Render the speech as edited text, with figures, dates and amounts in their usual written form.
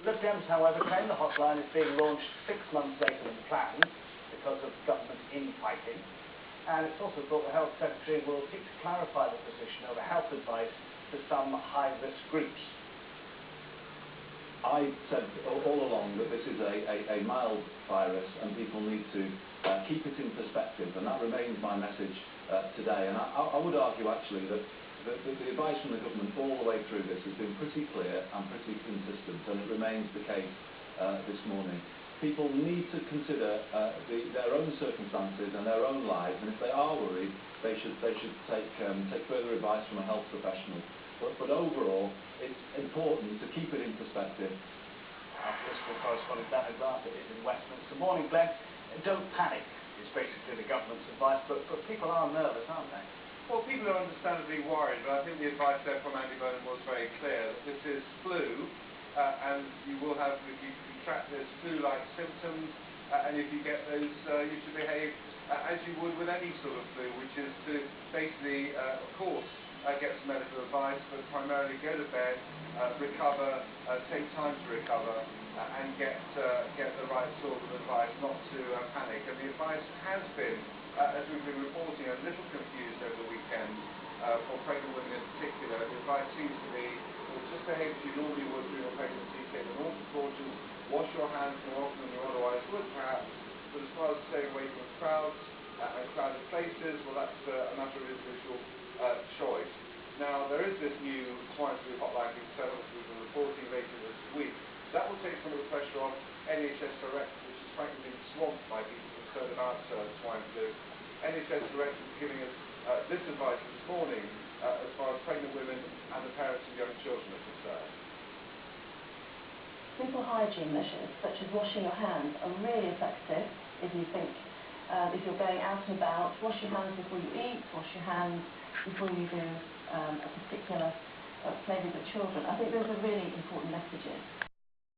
Lib Dems, however, claim the hotline is being launched 6 months later than planned because of government infighting. And it's also thought the Health Secretary will seek to clarify the position over health advice to some high-risk groups. I said all along that this is a mild virus and people need to keep it in perspective, and that remains my message today. And I would argue actually that the advice from the government all the way through this has been pretty clear and pretty consistent, and it remains the case this morning. People need to consider their own circumstances and their own lives, and if they are worried, they should take further advice from a health professional. But overall, it's important to keep it in perspective. Our political correspondent Dan O'Grady is in Westminster. Morning, Glenn. Don't panic is basically the government's advice, but people are nervous, aren't they? Well, people are understandably worried, but I think the advice there from Andy Burnham was very clear that this is flu, and you will have, if you contract this, flu-like symptoms, and if you get those, you should behave as you would with any sort of flu, which is to basically, of course, get some medical advice, but primarily go to bed, recover, take time to recover, and get the right sort of advice, not to panic. And the advice has been, as we've been reporting, a little confused over the weekend for pregnant women in particular. The advice seems to be, well, just behave as you normally would during your pregnancy, take the normal precautions, wash your hands more often than you otherwise would perhaps, but as far as staying away from crowds and crowded places, well, that's a matter of individual choice. Now, there is this new swine flu hotline being set up, which we've been reporting later this week. That will take some of the pressure off NHS Direct, which has frankly been swamped by people concerned about swine flu. NHS Direct is giving us this advice this morning as far as pregnant women and the parents of young children are concerned. Simple hygiene measures, such as washing your hands, are really effective if you're going out and about. Wash your hands before you eat, wash your hands before you do a particular play with the children. I think those are really important messages.